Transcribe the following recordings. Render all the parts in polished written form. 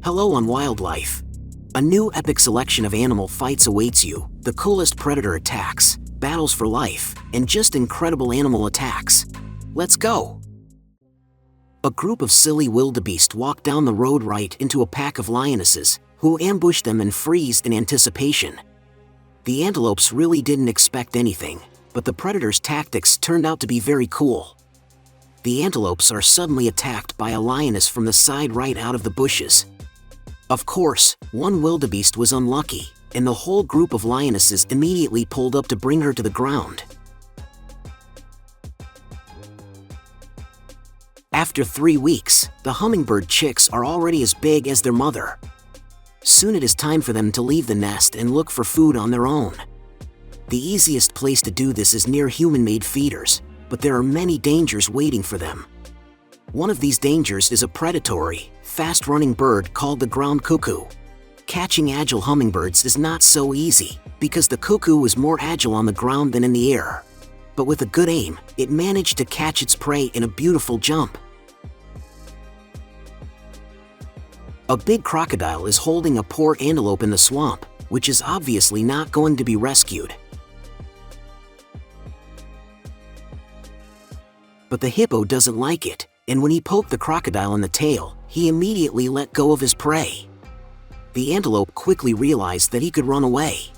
Hello on Wildlife. A new epic selection of animal fights awaits you, the coolest predator attacks, battles for life, and just incredible animal attacks. Let's go! A group of silly wildebeest walked down the road right into a pack of lionesses, who ambushed them and freezed in anticipation. The antelopes really didn't expect anything, but the predator's tactics turned out to be very cool. The antelopes are suddenly attacked by a lioness from the side right out of the bushes. Of course, one wildebeest was unlucky, and the whole group of lionesses immediately pulled up to bring her to the ground. After 3 weeks, the hummingbird chicks are already as big as their mother. Soon it is time for them to leave the nest and look for food on their own. The easiest place to do this is near human-made feeders, but there are many dangers waiting for them. One of these dangers is a predatory, fast-running bird called the ground cuckoo. Catching agile hummingbirds is not so easy, because the cuckoo is more agile on the ground than in the air. But with a good aim, it managed to catch its prey in a beautiful jump. A big crocodile is holding a poor antelope in the swamp, which is obviously not going to be rescued. But the hippo doesn't like it, and when he poked the crocodile in the tail, he immediately let go of his prey. The antelope quickly realized that he could run away.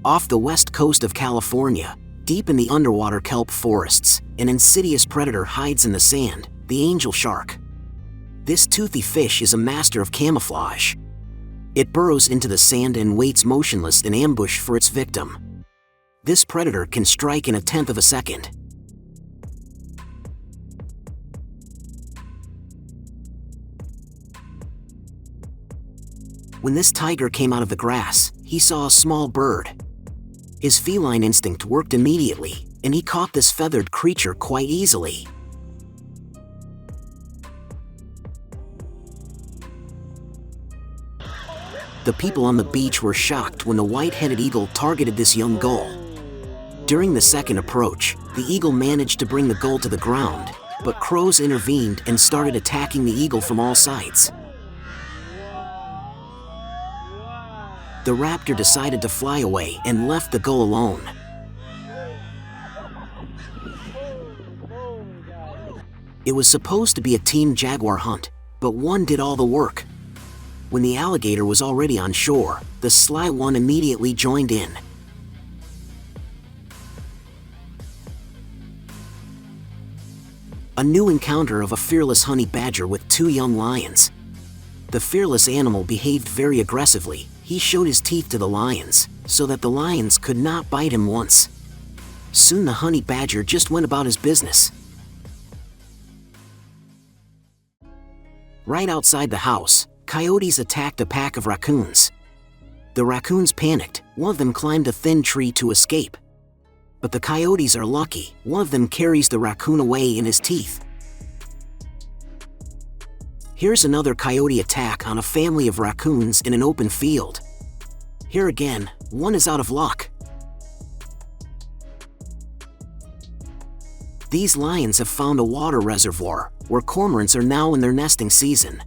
Off the west coast of California, deep in the underwater kelp forests, an insidious predator hides in the sand, the angel shark. This toothy fish is a master of camouflage. It burrows into the sand and waits motionless in ambush for its victim. This predator can strike in 1/10 of a second. When this tiger came out of the grass, he saw a small bird. His feline instinct worked immediately, and he caught this feathered creature quite easily. The people on the beach were shocked when the white-headed eagle targeted this young gull. During the second approach, the eagle managed to bring the gull to the ground, but crows intervened and started attacking the eagle from all sides. The raptor decided to fly away and left the gull alone. It was supposed to be a team jaguar hunt, but one did all the work. When the alligator was already on shore, the sly one immediately joined in. A new encounter of a fearless honey badger with 2 young lions. The fearless animal behaved very aggressively. He showed his teeth to the lions, so that the lions could not bite him once. Soon the honey badger just went about his business. Right outside the house, coyotes attacked a pack of raccoons. The raccoons panicked. One of them climbed a thin tree to escape. But the coyotes are lucky. One of them carries the raccoon away in his teeth. Here's another coyote attack on a family of raccoons in an open field. Here again, one is out of luck. These lions have found a water reservoir, where cormorants are now in their nesting season.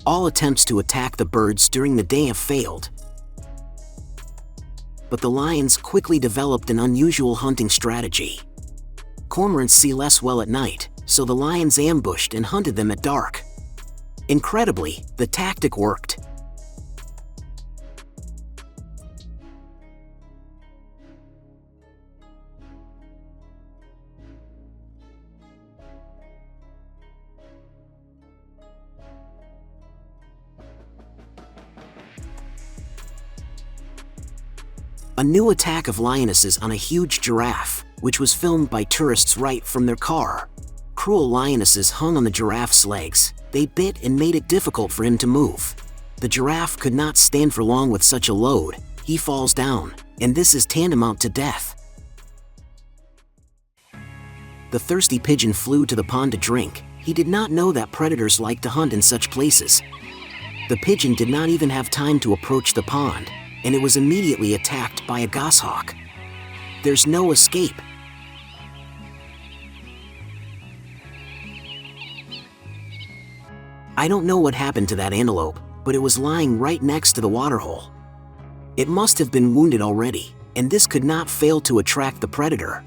All attempts to attack the birds during the day have failed. But the lions quickly developed an unusual hunting strategy. Cormorants see less well at night, so the lions ambushed and hunted them at dark. Incredibly, the tactic worked. A new attack of lionesses on a huge giraffe, which was filmed by tourists right from their car. Cruel lionesses hung on the giraffe's legs. They bit and made it difficult for him to move. The giraffe could not stand for long with such a load. He falls down, and this is tantamount to death. The thirsty pigeon flew to the pond to drink. He did not know that predators like to hunt in such places. The pigeon did not even have time to approach the pond, and it was immediately attacked by a goshawk. There's no escape. I don't know what happened to that antelope, but it was lying right next to the waterhole. It must have been wounded already, and this could not fail to attract the predator.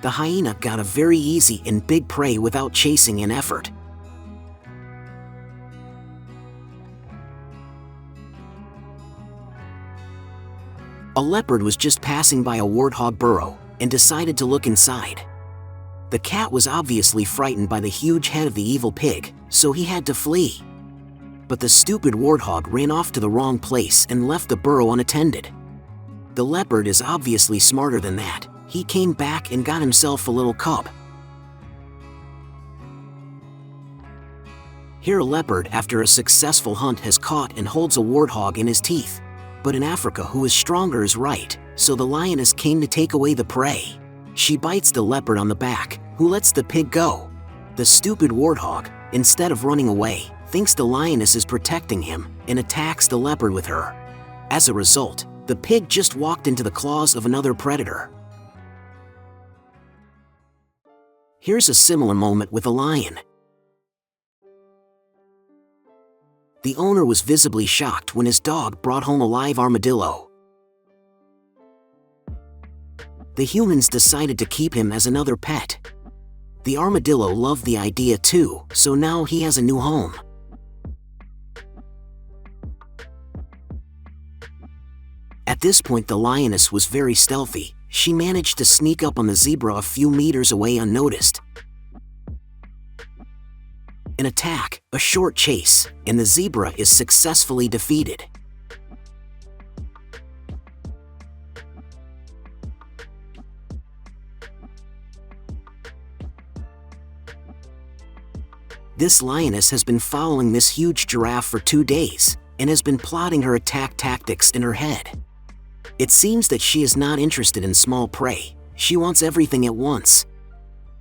The hyena got a very easy and big prey without chasing an effort. A leopard was just passing by a warthog burrow and decided to look inside. The cat was obviously frightened by the huge head of the evil pig, so he had to flee. But the stupid warthog ran off to the wrong place and left the burrow unattended. The leopard is obviously smarter than that. He came back and got himself a little cub. Here a leopard after a successful hunt has caught and holds a warthog in his teeth. But in Africa, who is stronger is right, so the lioness came to take away the prey. She bites the leopard on the back, who lets the pig go. The stupid warthog, instead of running away, thinks the lioness is protecting him and attacks the leopard with her. As a result, the pig just walked into the claws of another predator. Here's a similar moment with a lion. The owner was visibly shocked when his dog brought home a live armadillo. The humans decided to keep him as another pet. The armadillo loved the idea too, so now he has a new home. At this point, the lioness was very stealthy. She managed to sneak up on the zebra a few meters away unnoticed. An attack, a short chase, and the zebra is successfully defeated. This lioness has been following this huge giraffe for 2 days, and has been plotting her attack tactics in her head. It seems that she is not interested in small prey. She wants everything at once.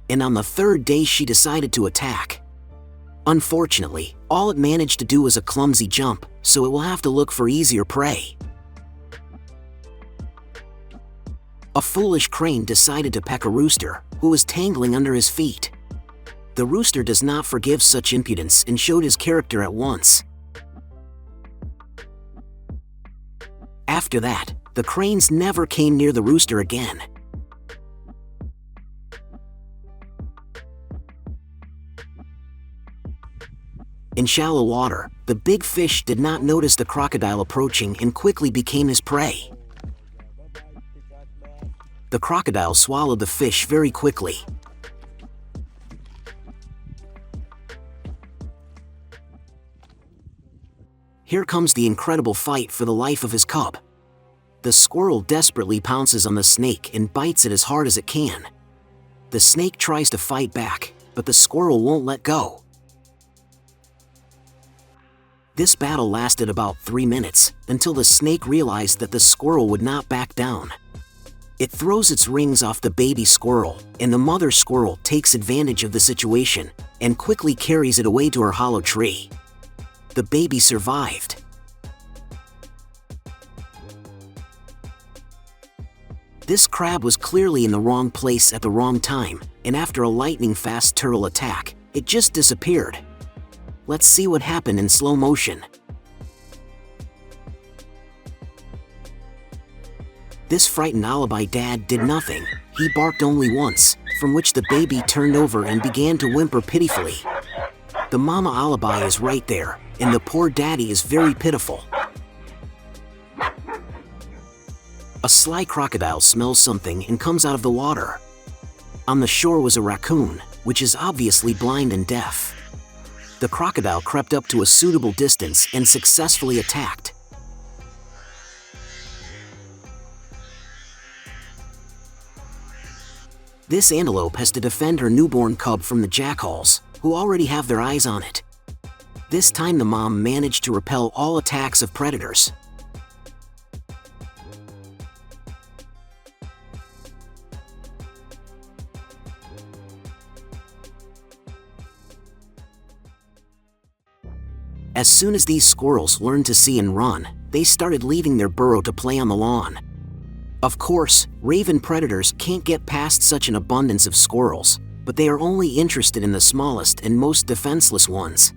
And on the 3rd day she decided to attack. Unfortunately, all it managed to do was a clumsy jump, so it will have to look for easier prey. A foolish crane decided to peck a rooster, who was tangling under his feet. The rooster does not forgive such impudence and showed his character at once. After that, the cranes never came near the rooster again. In shallow water, the big fish did not notice the crocodile approaching and quickly became his prey. The crocodile swallowed the fish very quickly. Here comes the incredible fight for the life of his cub. The squirrel desperately pounces on the snake and bites it as hard as it can. The snake tries to fight back, but the squirrel won't let go. This battle lasted about 3 minutes, until the snake realized that the squirrel would not back down. It throws its rings off the baby squirrel, and the mother squirrel takes advantage of the situation and quickly carries it away to her hollow tree. The baby survived. This crab was clearly in the wrong place at the wrong time, and after a lightning-fast turtle attack, it just disappeared. Let's see what happened in slow motion. This frightened alibi dad did nothing. He barked only once, from which the baby turned over and began to whimper pitifully. The mama alibi is right there, and the poor daddy is very pitiful. A sly crocodile smells something and comes out of the water. On the shore was a raccoon, which is obviously blind and deaf. The crocodile crept up to a suitable distance and successfully attacked. This antelope has to defend her newborn cub from the jackals, who already have their eyes on it. This time the mom managed to repel all attacks of predators. As soon as these squirrels learned to see and run, they started leaving their burrow to play on the lawn. Of course, raven predators can't get past such an abundance of squirrels, but they are only interested in the smallest and most defenseless ones.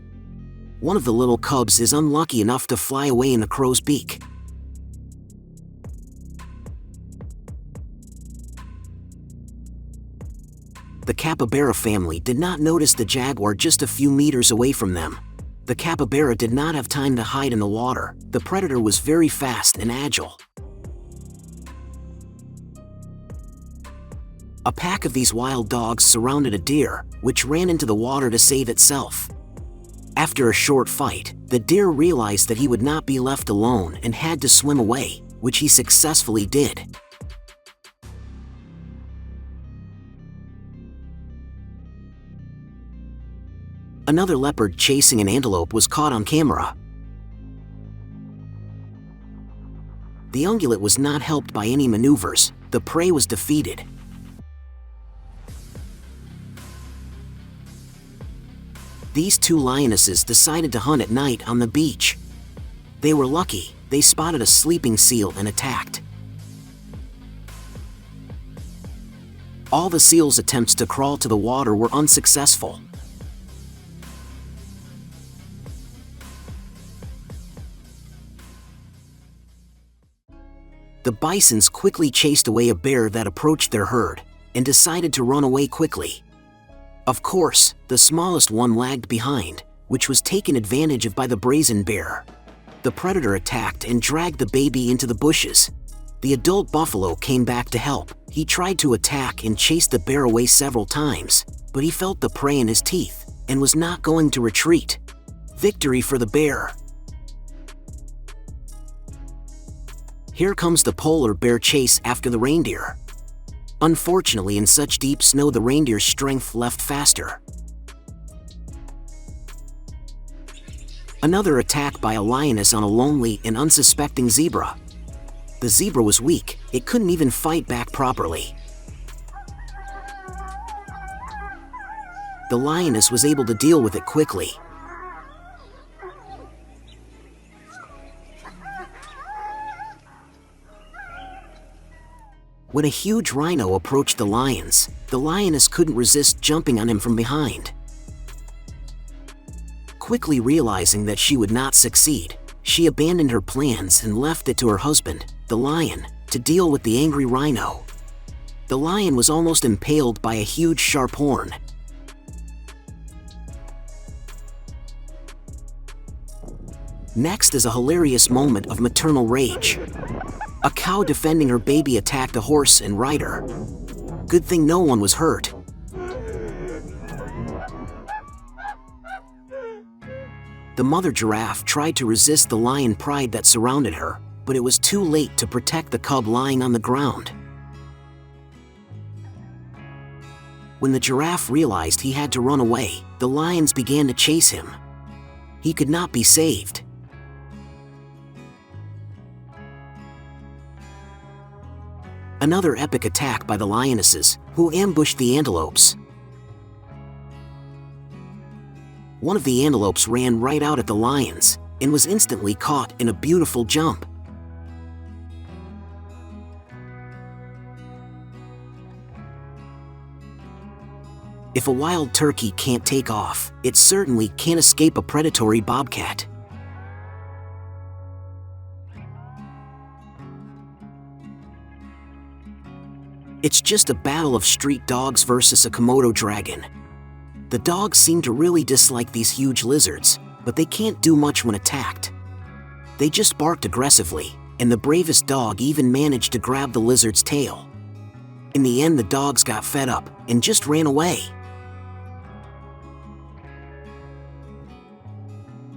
One of the little cubs is unlucky enough to fly away in the crow's beak. The capybara family did not notice the jaguar just a few meters away from them. The capybara did not have time to hide in the water. The predator was very fast and agile. A pack of these wild dogs surrounded a deer, which ran into the water to save itself. After a short fight, the deer realized that he would not be left alone and had to swim away, which he successfully did. Another leopard chasing an antelope was caught on camera. The ungulate was not helped by any maneuvers. The prey was defeated. These two lionesses decided to hunt at night on the beach. They were lucky. They spotted a sleeping seal and attacked. All the seal's attempts to crawl to the water were unsuccessful. The bisons quickly chased away a bear that approached their herd and decided to run away quickly. Of course, the smallest one lagged behind, which was taken advantage of by the brazen bear. The predator attacked and dragged the baby into the bushes. The adult buffalo came back to help. He tried to attack and chased the bear away several times, but he felt the prey in his teeth and was not going to retreat. Victory for the bear. Here comes the polar bear chase after the reindeer. Unfortunately, in such deep snow, the reindeer's strength left faster. Another attack by a lioness on a lonely and unsuspecting zebra. The zebra was weak. It couldn't even fight back properly. The lioness was able to deal with it quickly. When a huge rhino approached the lions, the lioness couldn't resist jumping on him from behind. Quickly realizing that she would not succeed, she abandoned her plans and left it to her husband, the lion, to deal with the angry rhino. The lion was almost impaled by a huge sharp horn. Next is a hilarious moment of maternal rage. A cow defending her baby attacked a horse and rider. Good thing no one was hurt. The mother giraffe tried to resist the lion pride that surrounded her, but it was too late to protect the cub lying on the ground. When the giraffe realized he had to run away, the lions began to chase him. He could not be saved. Another epic attack by the lionesses, who ambushed the antelopes. One of the antelopes ran right out at the lions and was instantly caught in a beautiful jump. If a wild turkey can't take off, it certainly can't escape a predatory bobcat. It's just a battle of street dogs versus a Komodo dragon. The dogs seem to really dislike these huge lizards, but they can't do much when attacked. They just barked aggressively, and the bravest dog even managed to grab the lizard's tail. In the end, the dogs got fed up and just ran away.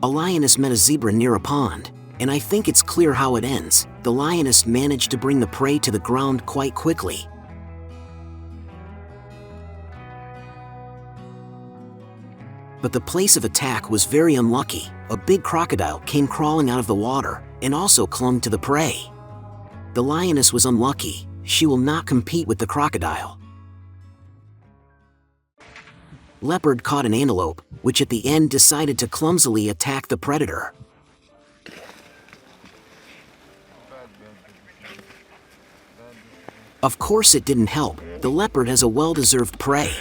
A lioness met a zebra near a pond, and I think it's clear how it ends. The lioness managed to bring the prey to the ground quite quickly. But the place of attack was very unlucky. A big crocodile came crawling out of the water and also clung to the prey. The lioness was unlucky. She will not compete with the crocodile. Leopard caught an antelope, which at the end decided to clumsily attack the predator. Of course it didn't help. The leopard has a well-deserved prey.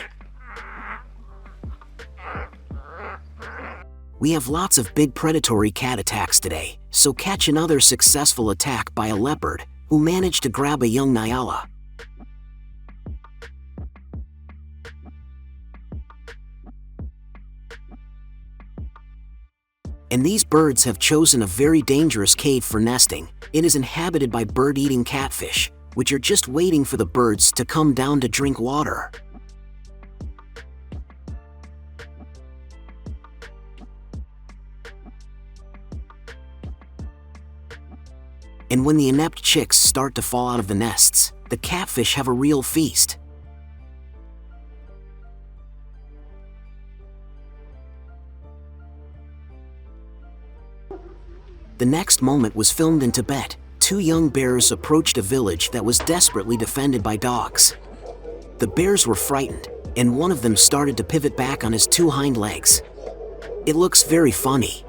We have lots of big predatory cat attacks today, so catch another successful attack by a leopard who managed to grab a young Nyala. And these birds have chosen a very dangerous cave for nesting. It is inhabited by bird-eating catfish, which are just waiting for the birds to come down to drink water. And when the inept chicks start to fall out of the nests, the catfish have a real feast. The next moment was filmed in Tibet. Two young bears approached a village that was desperately defended by dogs. The bears were frightened, and one of them started to pivot back on his two hind legs. It looks very funny.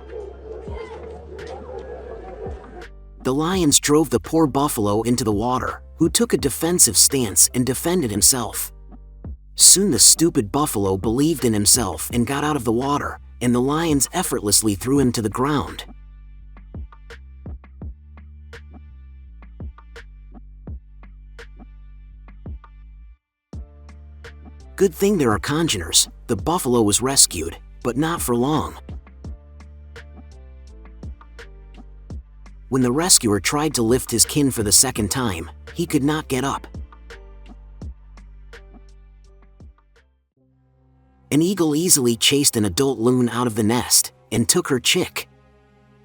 The lions drove the poor buffalo into the water, who took a defensive stance and defended himself. Soon the stupid buffalo believed in himself and got out of the water, and the lions effortlessly threw him to the ground. Good thing there are congeners. The buffalo was rescued, but not for long. When the rescuer tried to lift his kin for the second time, he could not get up. An eagle easily chased an adult loon out of the nest and took her chick.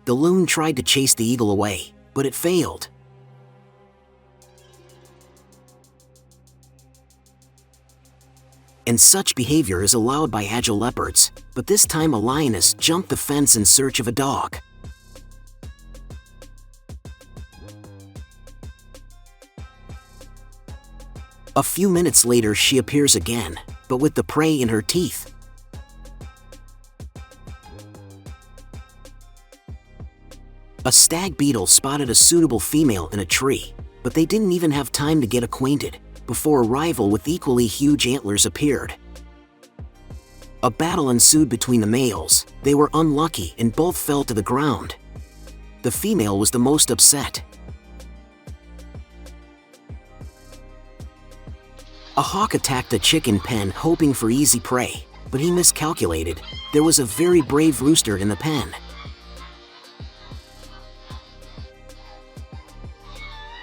The loon tried to chase the eagle away, but it failed. And such behavior is allowed by agile leopards, but this time a lioness jumped the fence in search of a dog. A few minutes later she appears again, but with the prey in her teeth. A stag beetle spotted a suitable female in a tree, but they didn't even have time to get acquainted before a rival with equally huge antlers appeared. A battle ensued between the males. They were unlucky and both fell to the ground. The female was the most upset. A hawk attacked a chicken pen hoping for easy prey, but he miscalculated. There was a very brave rooster in the pen.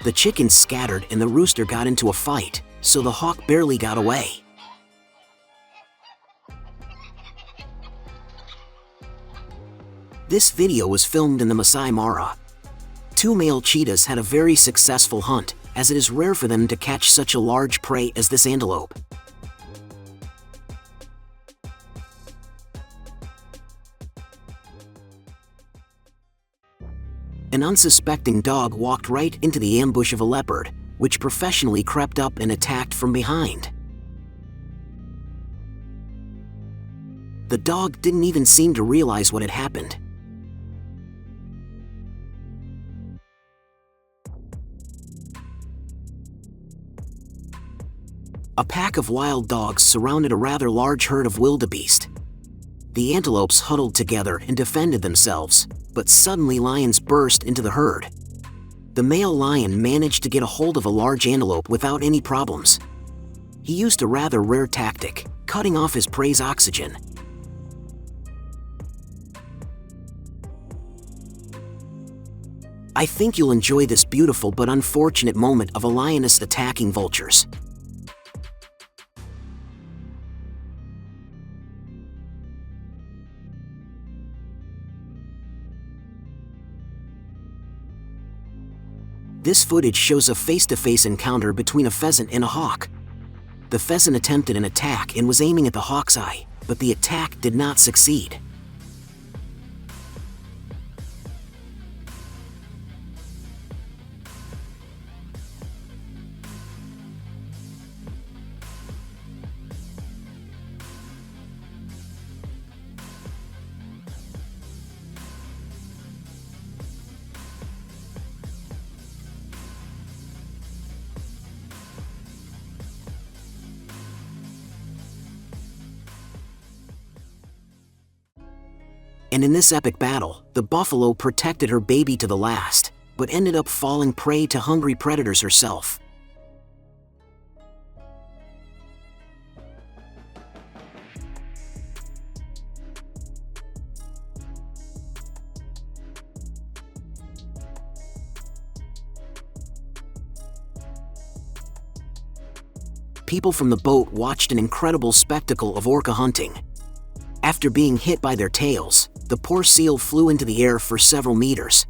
The chickens scattered and the rooster got into a fight, so the hawk barely got away. This video was filmed in the Masai Mara. Two male cheetahs had a very successful hunt, as it is rare for them to catch such a large prey as this antelope. An unsuspecting dog walked right into the ambush of a leopard, which professionally crept up and attacked from behind. The dog didn't even seem to realize what had happened. A pack of wild dogs surrounded a rather large herd of wildebeest. The antelopes huddled together and defended themselves, but suddenly lions burst into the herd. The male lion managed to get a hold of a large antelope without any problems. He used a rather rare tactic, cutting off his prey's oxygen. I think you'll enjoy this beautiful but unfortunate moment of a lioness attacking vultures. This footage shows a face-to-face encounter between a pheasant and a hawk. The pheasant attempted an attack and was aiming at the hawk's eye, but the attack did not succeed. And in this epic battle, the buffalo protected her baby to the last, but ended up falling prey to hungry predators herself. People from the boat watched an incredible spectacle of orca hunting. After being hit by their tails, the poor seal flew into the air for several meters.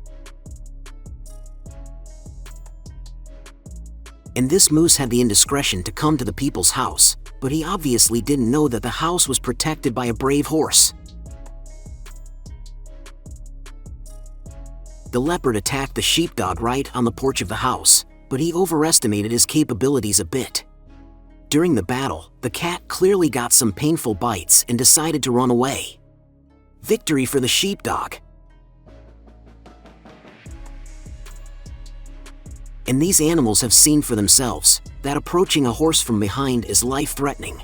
And this moose had the indiscretion to come to the people's house, but he obviously didn't know that the house was protected by a brave horse. The leopard attacked the sheepdog right on the porch of the house, but he overestimated his capabilities a bit. During the battle, the cat clearly got some painful bites and decided to run away. Victory for the sheepdog. And these animals have seen for themselves that approaching a horse from behind is life-threatening.